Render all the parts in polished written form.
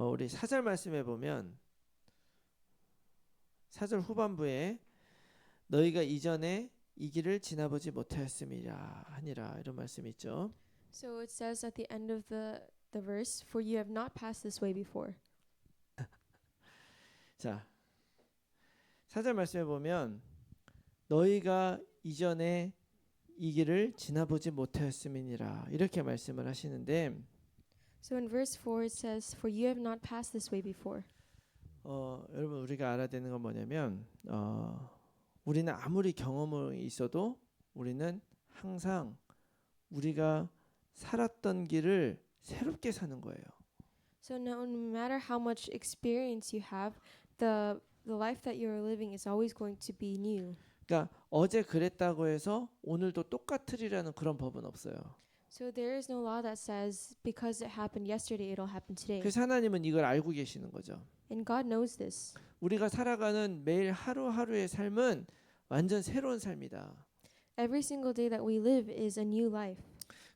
우리 4절 말씀해 보면 4절 후반부에 너희가 이전에 이 길을 지나보지 못하였음이라 하니라 이런 말씀이 있죠. So it says at the end of the verse, "For you have not passed this way before." 자, 4절 말씀해 보면 너희가 이전에 이 길을 지나보지 못하였음이니라 이렇게 말씀을 하시는데 So in verse 4 it says, "For you have not passed this way before." 여러분 우리가 알아야 되는 건 뭐냐면 우리는 아무리 경험이 있어도 우리는 항상 우리가 살았던 길을 새롭게 사는 거예요. So no matter how much experience you have, the life that you're living is always going to be new. 그러니까 어제 그랬다고 해서 오늘도 똑같으리라는 그런 법은 없어요. So there is no law that says because it happened yesterday, it'll happen today. 그래서 하나님은 이걸 알고 계시는 거죠. And God knows this. 우리가 살아가는 매일 하루하루의 삶은 완전 새로운 삶이다. Every single day that we live is a new life.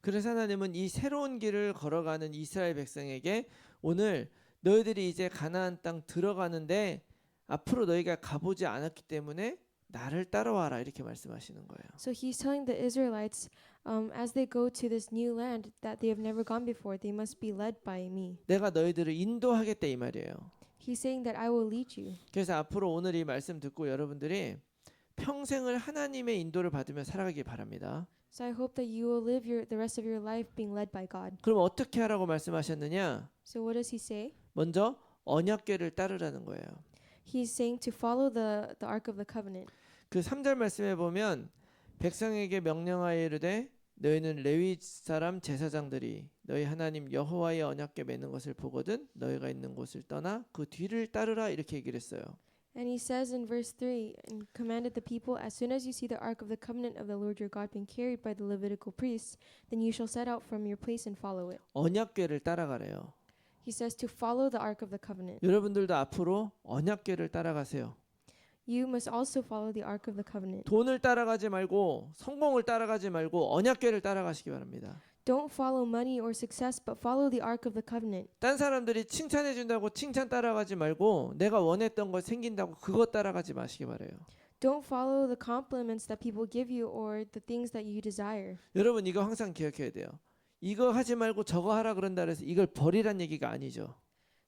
그래서 하나님은 이 새로운 길을 걸어가는 이스라엘 백성에게 오늘 너희들이 이제 가나안 땅 들어가는데 앞으로 너희가 가보지 않았기 때문에 나를 따라와라 이렇게 말씀하시는 거예요. So he's telling the Israelites, as they go to this new land that they have never gone before, they must be led by me. 내가 너희들을 인도하겠다 이 말이에요. He's saying that I will lead you. 그래서 앞으로 오늘 이 말씀 듣고 여러분들이 평생을 하나님의 인도를 받으며 살아가기 바랍니다. So I hope that you will live the rest of your life being led by God. 그럼 어떻게 하라고 말씀하셨느냐? So what does he say? 먼저 언약궤를 따르라는 거예요. He's saying to follow the Ark of the Covenant. 그 3절 말씀에 보면 백성에게 명령하여 이르되 너희는 레위 사람 제사장들이 너희 하나님 여호와의 언약궤 매는 것을 보거든 너희가 있는 곳을 떠나 그 뒤를 따르라 이렇게 얘기를 했어요. And he says in verse 3, and commanded the people, as soon as you see the Ark of the Covenant of the Lord your God being carried by the Levitical priests, then you shall set out from your place and follow it. 언약궤를 따라가래요. He says to follow the Ark of the Covenant. 여러분들도 앞으로 언약궤를 따라가세요. You must also follow the Ark of the Covenant. 돈을 따라가지 말고 성공을 따라가지 말고 언약궤를 따라가시기 바랍니다. Don't follow money or success, but follow the Ark of the Covenant. 딴 사람들이 칭찬해 준다고 칭찬 따라가지 말고 내가 원했던 거 생긴다고 그거 따라가지 마시기 바래요. Don't follow the compliments that people give you or the things that you desire. 여러분 이거 항상 기억해야 돼요. 이거 하지 말고 저거 하라 그런다 그래서 이걸 버리란 얘기가 아니죠.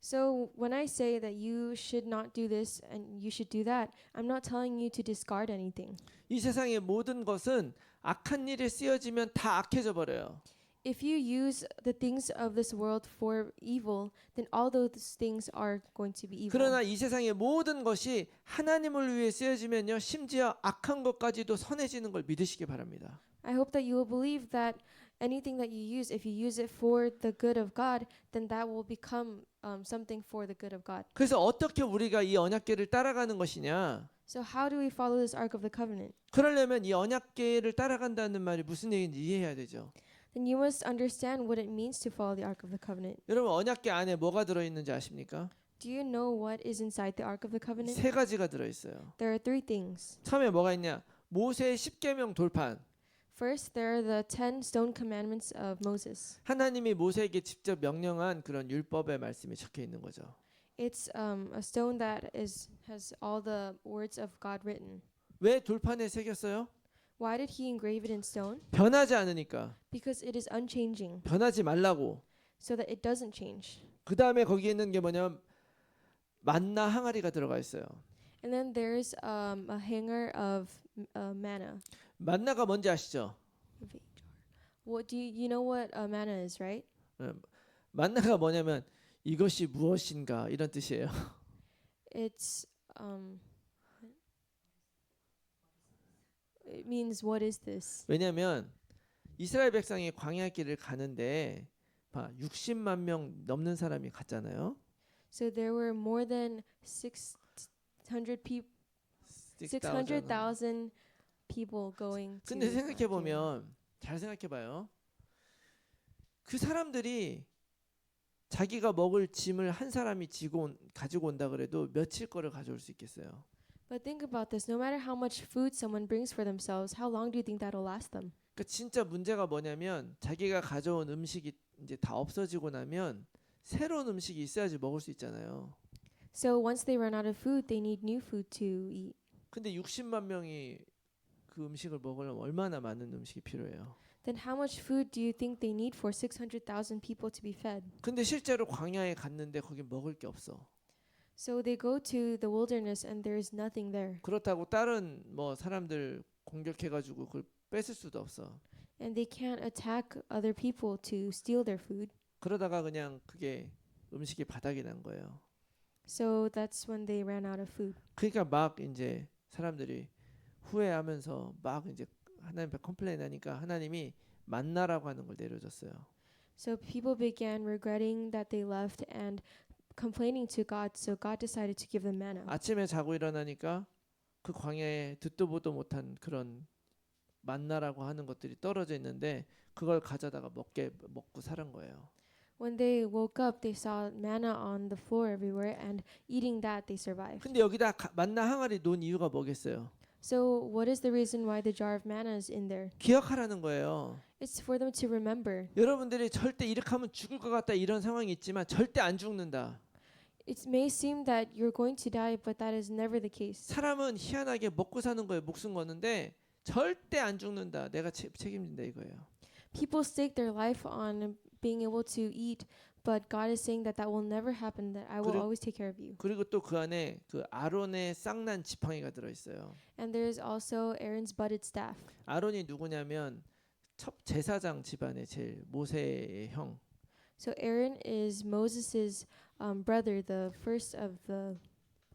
So when I say that you should not do this and you should do that, I'm not telling you to discard anything. 이 세상의 모든 것은 악한 일에 쓰여지면 다 악해져 버려요. If you use the things of this world for evil, then all those things are going to be evil. 그러나 이 세상의 모든 것이 하나님을 위해 쓰여지면요 심지어 악한 것까지도 선해지는 걸 믿으시기 바랍니다. I hope that you will believe that anything that you use, if you use it for the good of God, then that will become something for the good of God. 그래서 어떻게 우리가 이 언약궤를 따라가는 것이냐? So how do we follow this Ark of the Covenant? 그러려면 이 언약궤를 따라간다는 말이 무슨 얘기인지 이해해야 되죠. Then you must understand what it means to follow the Ark of the Covenant. 여러분 언약궤 안에 뭐가 들어있는지 아십니까? Do you know what is inside the Ark of the Covenant? 세 가지가 들어있어요. There are three things. 처음에 뭐가 있냐? 모세의 10계명 돌판. First, there are the 10 stone commandments of Moses. 하나님이 모세에게 직접 명령한 그런 율법의 말씀이 적혀 있는 거죠. It's a stone that has all the words of God written. 왜 돌판에 새겼어요? Why did he engrave it in stone? 변하지 않으니까. Because it is unchanging, 변하지 말라고. so that it doesn't change. 그 다음에 거기에 있는 게 뭐냐면 만나 항아리가 들어가 있어요. And then there's a hanger of manna. 만나가 뭔지 아시죠? What do you know what manna is, right? 만나가 뭐냐면 이것이 무엇인가 이런 뜻이에요. It's it means what is this? 왜냐하면 이스라엘 백성이 광야 길을 가는데 60만 명 넘는 사람이 갔잖아요. So there were more than 600,000 people going to. 근데 생각해 보면 잘 생각해 봐요. 그 사람들이 자기가 먹을 짐을 한 사람이 가지고 온다 그래도 며칠 거를 가져올 수 있겠어요. But think about this. No matter how much food someone brings for themselves, how long do you think that'll last them? 그러니까 진짜 문제가 뭐냐면 자기가 가져온 음식이 이제 다 없어지고 나면 새로운 음식이 있어야지 먹을 수 있잖아요. So once they run out of food, they need new food to eat. 근데 60만 명이 그 음식을 먹으려면 얼마나 많은 음식이 필요해요. Then how much food do you think they need for 600,000 people to be fed? 근데 실제로 광야에 갔는데 거기 먹을 게 없어. So they go to the wilderness and there is nothing there. 그렇다고 다른 뭐 사람들 공격해가지고 그걸 뺏을 수도 없어. And they can't attack other people to steal their food. 그러다가 그냥 그게 음식이 바닥이 난 거예요. So that's when they ran out of food. 그러니까 막 이제 사람들이 후회하면서 막 이제 하나님 앞에 컴플레인하니까 하나님이 만나라고 하는 걸 내려줬어요. So people began regretting that they left and complaining to God. So God decided to give them manna. 아침에 자고 일어나니까 그 광야에 듣도 보도 못한 그런 만나라고 하는 것들이 떨어져 있는데 그걸 가져다가 먹고 살은 거예요. When they woke up, they saw manna on the floor everywhere, and eating that, they survived. 근데 여기다 만나 항아리 놓은 이유가 뭐겠어요? So what is the reason why the jar of manna is in there? 기억하라는 거예요. It's for them to remember. 여러분들이 절대 이렇게 하면 죽을 것 같다 이런 상황이 있지만 절대 안 죽는다. It may seem that you're going to die, but that is never the case. 사람은 희한하게 먹고 사는 거에 목숨 거는데 절대 안 죽는다. 내가 책임진다 이거예요. People stake their life on being able to eat, but God is saying that that will never happen. That I will always take care of you. 그리고 또 그 안에 그 아론의 쌍난 지팡이가 들어 있어요. And there is also Aaron's budded staff. 아론이 누구냐면 첫 제사장 집안의 제일 모세의 형. So Aaron is Moses's brother, the first of the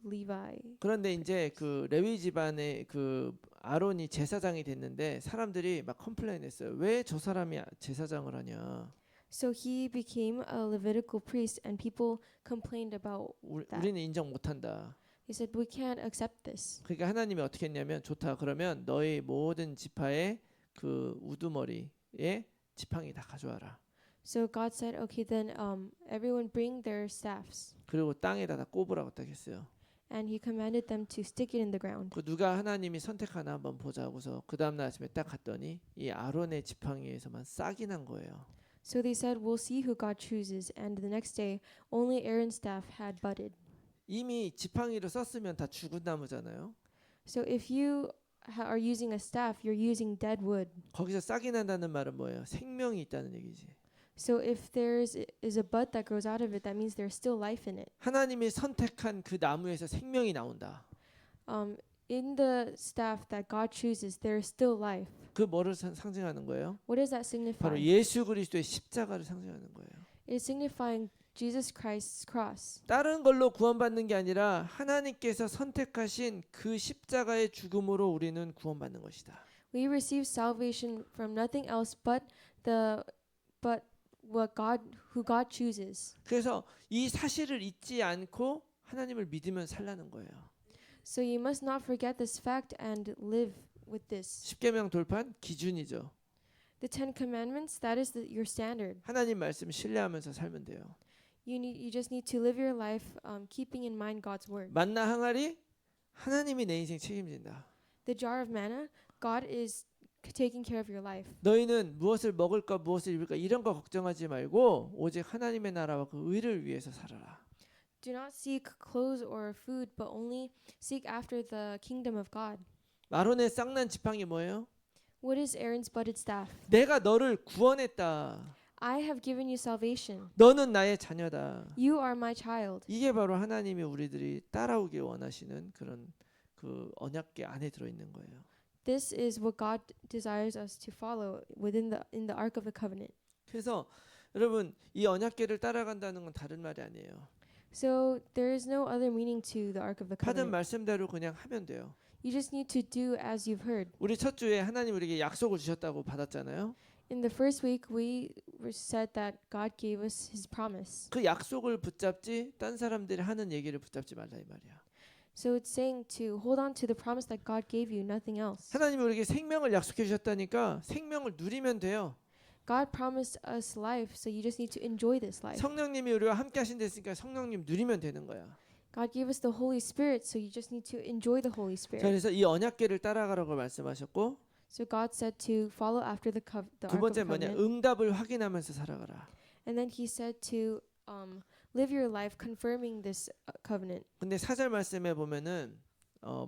Levi. 그런데 이제 그 레위 집안의 그 아론이 제사장이 됐는데 사람들이 막 컴플레인했어요. 왜 저 사람이 제사장을 하냐? So he became a Levitical priest, and people complained about that. 우리는 인정 못한다. He said, "We can't accept this." 그러니까 하나님이 어떻게 했냐면 좋다. 그러면 너희 모든 지파의 그 우두머리에 지팡이 다 가져와라. So God said, "Okay, then everyone bring their staffs." 그리고 땅에다 다 꼽으라고 딱 했어요. And he commanded them to stick it in the ground. 그 누가 하나님이 선택하나 한번 보자 하고서 그 다음 날 아침에 딱 갔더니 이 아론의 지팡이에서만 싹이 난 거예요. So they said, "We'll see who God chooses." And the next day, only Aaron's staff had budded. 이미 지팡이로 썼으면 다 죽은 나무잖아요. So if you are using a staff, you're using dead wood. 거기서 싹이 난다는 말은 뭐예요? 생명이 있다는 얘기지. So if there is a bud that grows out of it, that means there's still life in it. 하나님이 선택한 그 나무에서 생명이 나온다. In the staff that God chooses, there is still life. 그 뭐를 상징하는 거예요? What does that signify? 바로 예수 그리스도의 십자가를 상징하는 거예요. It is signifying Jesus Christ's cross. 다른 걸로 구원받는 게 아니라 하나님께서 선택하신 그 십자가의 죽음으로 우리는 구원받는 것이다. We receive salvation from nothing else but who God chooses. 그래서 이 사실을 잊지 않고 하나님을 믿으면 살라는 거예요. So you must not forget this fact and live with this. 십계명 돌판 기준이죠. The Ten Commandments, that is your standard. 하나님 말씀 신뢰하면서 살면 돼요. You just need to live your life keeping in mind God's word. 만나 항아리 하나님이 내 인생 책임진다. The jar of manna, God is taking care of your life. 너희는 무엇을 먹을까 무엇을 입을까 이런 거 걱정하지 말고 오직 하나님의 나라와 그 의를 위해서 살아라. Do not seek clothes or food, but only seek after the kingdom of God. 아론의 쌍난 지팡이 뭐예요? What is Aaron's budded staff? 내가 너를 구원했다. I have given you salvation. 너는 나의 자녀다. You are my child. 이게 바로 하나님이 우리들이 따라오길 원하시는 그런 그 언약궤 안에 들어 있는 거예요. This is what God desires us to follow in the ark of the covenant. 그래서 여러분 이 언약궤를 따라간다는 건 다른 말이 아니에요. So there is no other meaning to the ark of the 받은 covenant. 말씀대로 그냥 하면 돼요. You just need to do as you've heard. 우리 첫 주에 하나님 우리에게 약속을 주셨다고 받았잖아요. In the first week, we said that God gave us His promise. 그 약속을 붙잡지 딴 사람들이 하는 얘기를 붙잡지 말라 이 말이야. So it's saying to hold on to the promise that God gave you, nothing else. 하나님이 우리에게 생명을 약속해 주셨다니까 생명을 누리면 돼요. God promised us life, so you just need to enjoy this life. 성령님이 우리와 함께 하신댔으니까 성령님 누리면 되는 거야. God gave us the Holy Spirit, so you just need to enjoy the Holy 자, Spirit. 그래서 이 언약궤를 따라가라고 말씀하셨고 So God said to follow after the 두 ark of 번째 the 뭐냐? covenant. 응답을 확인하면서 살아가라. And then He said to live your life confirming this covenant. 근데 4절 말씀에 보면은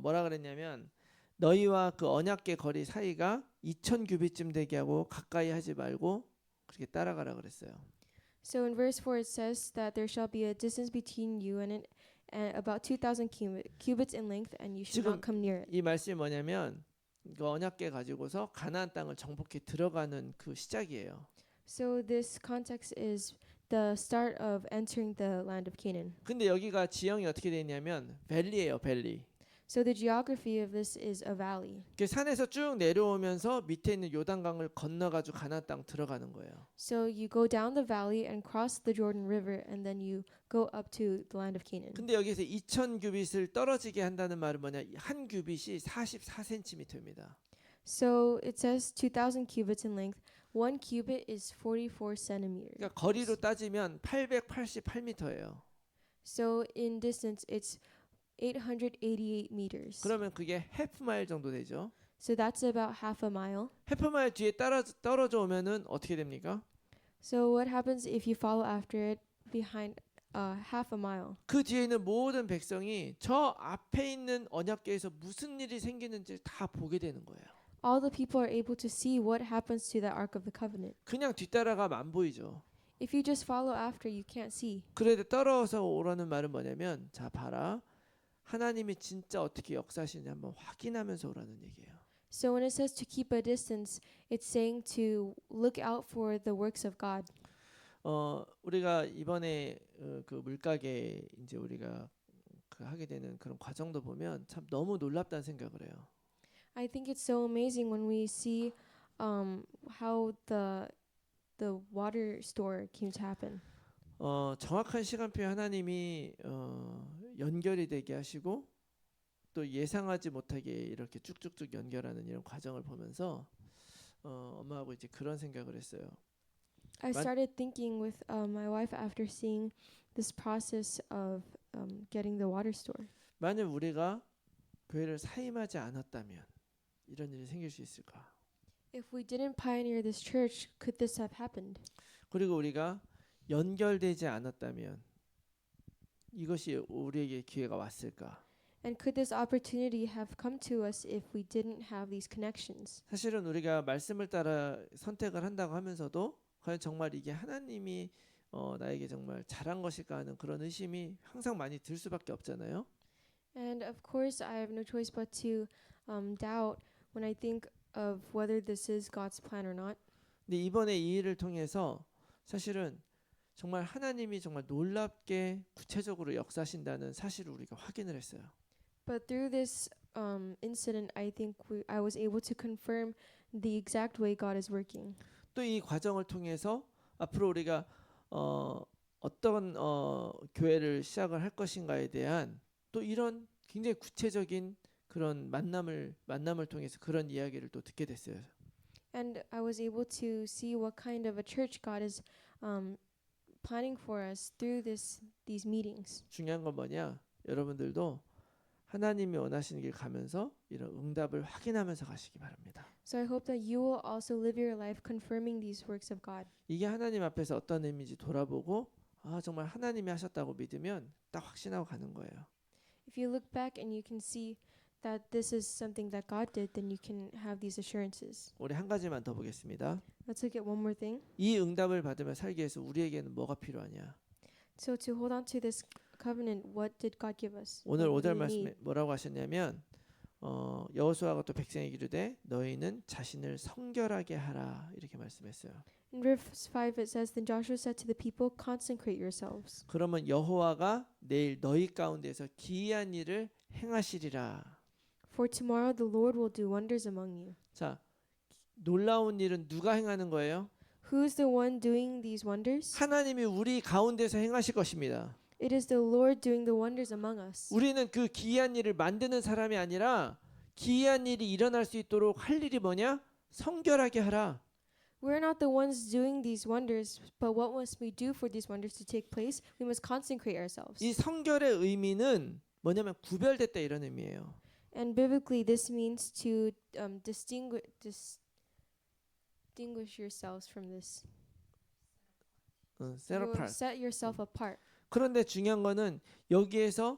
뭐라 그랬냐면 너희와 그 언약궤 거리 사이가 2000 규빗쯤 되게 하고 가까이 하지 말고 그렇게 따라가라 그랬어요. So in verse 4 it says that there shall be a distance between you and it, and about 2,000 cubits in length, and you should 지금 not come near it. 이 말씀이 뭐냐면 그 언약궤 가지고서 가나안 땅을 정복해 들어가는 그 시작이에요. So this context is the start of entering the land of Canaan. 근데 여기가 지형이 어떻게 되어 있냐면 밸리예요, 밸리. So the geography of this is a valley. 그 산에서 쭉 내려오면서 밑에 있는 요단강을 건너가지고 가나안 땅 들어가는 거예요. So you go down the valley and cross the Jordan River, and then you go up to the land of Canaan. 근데 여기서 2000 규빗을 떨어지게 한다는 말은 뭐냐? 한 규빗이 44cm입니다. So it says 2,000 cubits in length. 1 cubit is 44 centimeters. 그러니까 거리로 따지면 888m예요. So in distance, it's 888 meters. 그러면 그게 해프 마일 정도 되죠. So that's about half a mile. 해프 마일 뒤에 떨어져 오면은 어떻게 됩니까? So what happens if you follow after it behind half a mile? 그 뒤에 있는 모든 백성이 저 앞에 있는 언약궤에서 무슨 일이 생기는지 다 보게 되는 거예요. All the people are able to see what happens to the Ark of the Covenant. 그냥 뒤따라가면 안 보이죠. If you just follow after, you can't see. 그래도 떨어져서 오라는 말은 뭐냐면 자 봐라. 하나님이 진짜 어떻게 역사하시는지 한번 확인하면서 오라는 얘기예요. So when it says to keep a distance, it's saying to look out for the works of God. 우리가 이번에 그 물가게 이제 우리가 그 하게 되는 그런 과정도 보면 참 너무 놀랍다는 생각을 해요. I think it's so amazing when we see how the water store came to happen. 정확한 시간표에 하나님이 연결이 되게 하시고 또 예상하지 못하게 이렇게 쭉쭉쭉 연결하는 이런 과정을 보면서 엄마하고 이제 그런 생각을 했어요. I started thinking with my wife after seeing this process of getting the water store. 만약 우리가 교회를 사임하지 않았다면 이런 일이 생길 수 있을까? If we didn't pioneer this church, could this have happened? 그리고 우리가 연결되지 않았다면 이것이 우리에게 기회가 왔을까? And could this opportunity have come to us if we didn't have these connections? 사실은 우리가 말씀을 따라 선택을 한다고 하면서도 과연 정말 이게 하나님이 나에게 정말 잘한 것일까 하는 그런 의심이 항상 많이 들 수밖에 없잖아요. And of course, I have no choice but to doubt when I think of whether this is God's plan or not. 근데 이번에 이 일을 통해서 사실은 정말 하나님이 정말 놀랍게 구체적으로 역사하신다는 사실을 우리가 확인을 했어요. But through this incident, I think I was able to confirm the exact way God is working. 또 이 과정을 통해서 앞으로 우리가 어떤 교회를 시작을 할 것인가에 대한 또 이런 굉장히 구체적인 그런 만남을 통해서 그런 이야기를 또 듣게 됐어요. And I was able to see what kind of a church God is planning for us through these meetings. 중요한 건 뭐냐? 여러분들도 하나님이 원하시는 길 가면서 이런 응답을 확인하면서 가시기 바랍니다. So I hope that you will also live your life confirming these works of God. 이게 하나님 앞에서 어떤 의미인지 돌아보고 정말 하나님이 하셨다고 믿으면 딱 확신하고 가는 거예요. If you look back and you can see that this is something that God did, then you can have these assurances. 우리 한 가지만 더 보겠습니다. Let's look at one more thing. 이 응답을 받으며 살기 위해서 우리에게는 뭐가 필요하냐? So to hold on to this covenant, what did God give us? 오늘 What 5절 do we need? 말씀에 뭐라고 하셨냐면 여호수아가 또 백성에게 이르되 너희는 자신을 성결하게 하라 이렇게 말씀했어요. In verse 5 it says, Then Joshua said to the people, Consecrate yourselves. 그러면 여호와가 내일 너희 가운데서 기이한 일을 행하시리라. For tomorrow the Lord will do wonders among you. 자, 놀라운 일은 누가 행하는 거예요? Who's the one doing these wonders? 하나님이 우리 가운데서 행하실 것입니다. It is the Lord doing the wonders among us. 우리는 그 기이한 일을 만드는 사람이 아니라 기이한 일이 일어날 수 있도록 할 일이 뭐냐? 성결하게 하라. We're not the ones doing these wonders, but what must we do for these wonders to take place? We must consecrate ourselves. 이 성결의 의미는 뭐냐면 구별됐다 이런 의미예요. And biblically, this means to distinguish yourselves from this. set You apart. set yourself apart. 그런데 중요한 거는 여기에서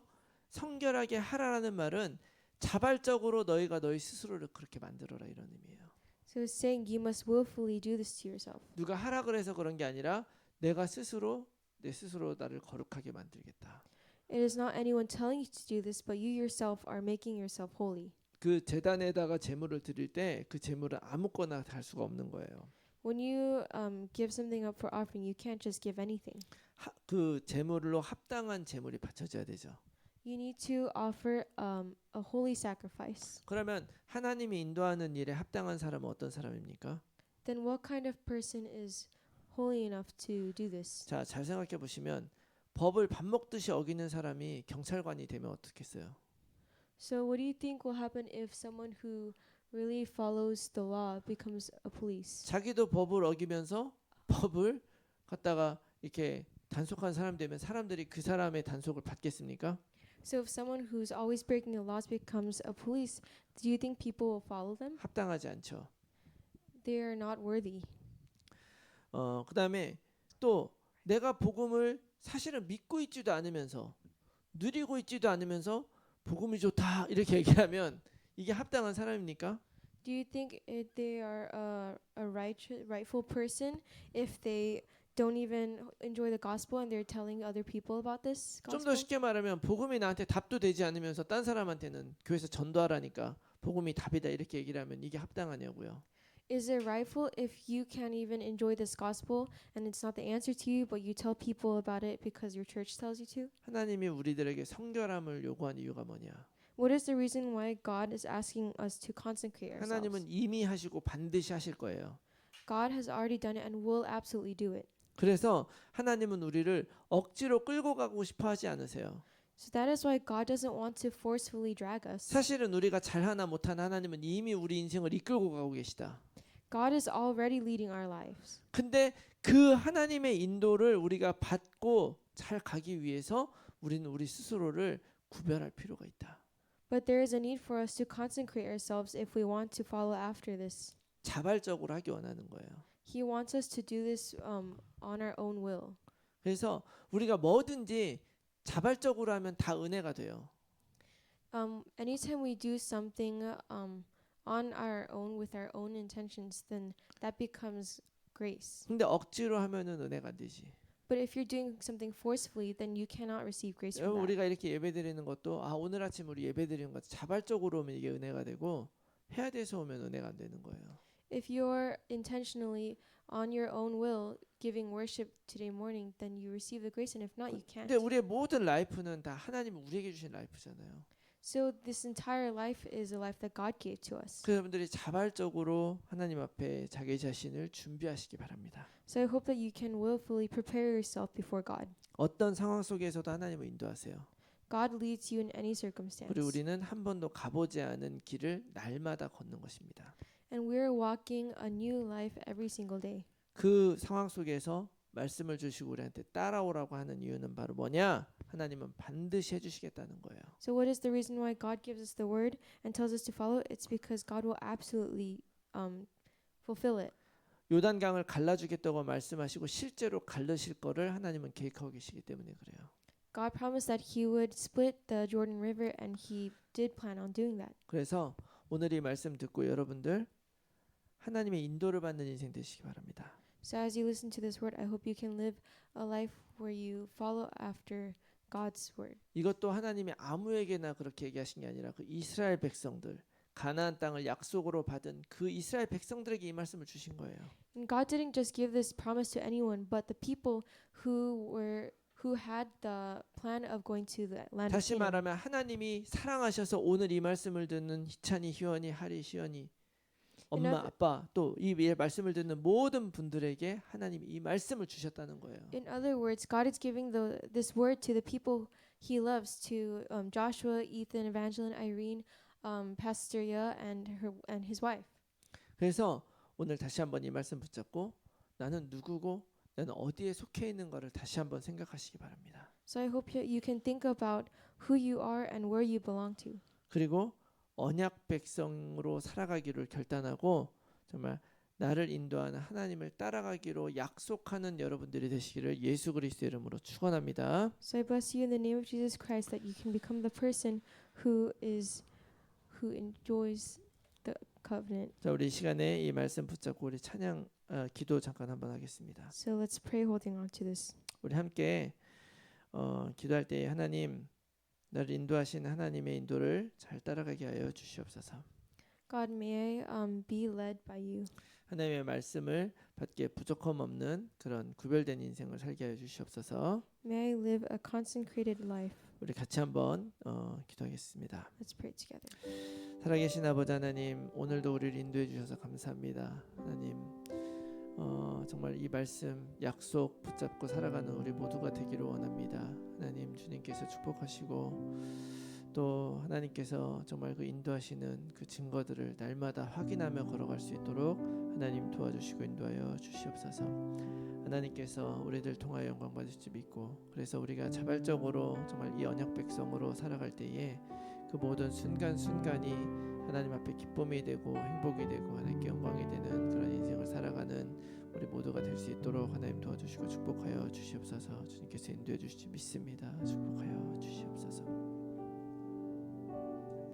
성결하게 하라라는 말은 자발적으로 너희가 너희 스스로를 그렇게 만들어라 이런 의미예요. So it's saying you must willfully do this to yourself. 누가 하라 그래서 그런 게 아니라 내가 스스로 내 스스로 나를 거룩하게 만들겠다. It is not anyone telling you to do this, but you yourself are making yourself holy. 그 제단에다가 제물을 드릴 때 그 제물은 아무거나 달 수가 없는 거예요. When you give something up for offering, you can't just give anything. 그 제물로 합당한 제물이 바쳐져야 되죠. You need to offer a holy sacrifice. 그러면 하나님이 인도하는 일에 합당한 사람은 어떤 사람입니까? Then what kind of person is holy enough to do this? 자, 잘 생각해 보시면 법을 밥 먹듯이 어기는 사람이 경찰관이 되면 어떻겠어요? So what do you think will happen if someone who really follows the law becomes a police? 자기도 법을 어기면서 법을 갖다가 이렇게 단속한 사람 되면 사람들이 그 사람의 단속을 받겠습니까? So if someone who's always breaking the laws becomes a police, do you think people will follow them? 합당하지 않죠. They are not worthy. 그다음에 또 내가 복음을 사실은 믿고 있지도 않으면서 누리고 있지도 않으면서 복음이 좋다 이렇게 얘기하면 이게 합당한 사람입니까? Do you think they are a rightful person if they don't even enjoy the gospel and they're telling other people about this 좀 더 gospel? 쉽게 말하면 복음이 나한테 답도 되지 않으면서 딴 사람한테는 교회에서 전도하라니까 복음이 답이다 이렇게 얘기를 하면 이게 합당하냐고요. Is it rightful if you can't even enjoy this gospel and it's not the answer to you, but you tell people about it because your church tells you to? 하나님이 우리들에게 성결함을 요구한 이유가 뭐냐? What is the reason why God is asking us to consecrate ourselves? 하나님은 이미 하시고 반드시 하실 거예요. God has already done it and will absolutely do it. 그래서 하나님은 우리를 억지로 끌고 가고 싶어 하지 않으세요. So that is why God doesn't want to forcefully drag us. 사실은 우리가 잘하나 못하나 하나님은 이미 우리 인생을 이끌고 가고 계시다. God is already leading our lives. 근데 그 하나님의 인도를 우리가 받고 잘 가기 위해서 우리는 우리 스스로를 구별할 필요가 있다. But there is a need for us to consecrate ourselves if we want to follow after this. 자발적으로 하기 원하는 거예요. He wants us to do this on our own will. 그래서 우리가 뭐든지 자발적으로 하면 다 은혜가 돼요. Anytime we do something on our own with our own intentions, then that becomes grace. 근데 억지로 하면은 은혜가 안 되지. But if you're doing something forcefully, then you cannot receive grace from that. 우리가 이렇게 예배드리는 것도 오늘 아침 우리 예배드리는 것 자발적으로 오면 이게 은혜가 되고 해야 돼서 오면 은혜가 안 되는 거예요. If you're intentionally on your own will giving worship today morning, then you receive the grace, and if not, you can't. 근데 우리의 모든 라이프는 다 하나님이 우리에게 주신 라이프잖아요. So this entire life is a life that God gave to us. 그 여러분들이 자발적으로 하나님 앞에 자기 자신을 준비하시기 바랍니다. So I hope that you can willfully prepare yourself before God. 어떤 상황 속에서도 하나님을 인도하세요. God leads you in any circumstance. 그리고 우리는 한 번도 가보지 않은 길을 날마다 걷는 것입니다. And we're walking a new life every single day. 그 상황 속에서 말씀을 주시고 우리한테 따라오라고 하는 이유는 바로 뭐냐? 하나님은 반드시 해주시겠다는 거예요. So what is the reason why God gives us the word and tells us to follow? It's because God will absolutely fulfill it. 요단강을 갈라주겠다고 말씀하시고 실제로 갈르실 거를 하나님은 계획하고 계시기 때문에 그래요. God promised that He would split the Jordan River, and He did plan on doing that. 그래서 오늘 이 말씀 듣고 여러분들 하나님의 인도를 받는 인생 되시기 바랍니다. So as you listen to this word, I hope you can live a life where you follow after God's word. 이것도 하나님이 아무에게나 그렇게 얘기하신 게 아니라 그 이스라엘 백성들 가나안 땅을 약속으로 받은 그 이스라엘 백성들에게 이 말씀을 주신 거예요. And God didn't just give this promise to anyone, but the people who had the plan of going to the land of 다시 Canaan. 말하면 하나님이 사랑하셔서 오늘 이 말씀을 듣는 희찬이, 희원이, 하리, 시연이 엄마, 아빠 또 이 말씀을 듣는 모든 분들에게 하나님이 이 말씀을 주셨다는 거예요. In other words, God is giving this word to the people He loves, to Joshua, Ethan, Evangeline, Irene, Pastor Ya, and his wife. 그래서 오늘 다시 한번 이 말씀 붙잡고 나는 누구고 나는 어디에 속해 있는 것을 다시 한번 생각하시기 바랍니다. So I hope you can think about who you are and where you belong to. 그리고 언약 백성으로 살아가기를 결단하고 정말 나를 인도하는 하나님을 따라가기로 약속하는 여러분들이 되시기를 예수 그리스도의 이름으로 축원합니다. So I bless you in the name of Jesus Christ that you can become the person who enjoys the covenant. 자, 우리 이 시간에 이 말씀 붙잡고 우리 찬양 기도 잠깐 한번 하겠습니다. So let's pray holding on to this. 우리 함께 기도할 때 하나님 나를 인도하신 하나님의 인도를 잘 따라가게 하여 주시옵소서. God, may I be led by you. 하나님의 말씀을 받기에 부족함 없는 그런 구별된 인생을 살게 하여 주시옵소서. May I live a consecrated life. 우리 같이 한번 기도하겠습니다. Let's pray together. 살아계신 아버지 하나님, 오늘도 우리를 인도해 주셔서 감사합니다. 하나님, 정말 이 말씀 약속 붙잡고 살아가는 우리 모두가 되기를 원합니다. 하나님, 주님께서 축복하시고 또 하나님께서 정말 그 인도하시는 그 증거들을 날마다 확인하며 걸어갈 수 있도록 하나님 도와주시고 인도하여 주시옵소서. 하나님께서 우리들 통하여 영광 받으실 줄 믿고, 그래서 우리가 자발적으로 정말 이 언약 백성으로 살아갈 때에 그 모든 순간순간이 하나님 앞에 기쁨이 되고 행복이 되고 하나님께 영광이 되는 그런 인생을 살아가는 우리 모두가 될 수 있도록 하나님 도와주시고 축복하여 주시옵소서. 주님께서 인도해 주실지 믿습니다. 축복하여 주시옵소서.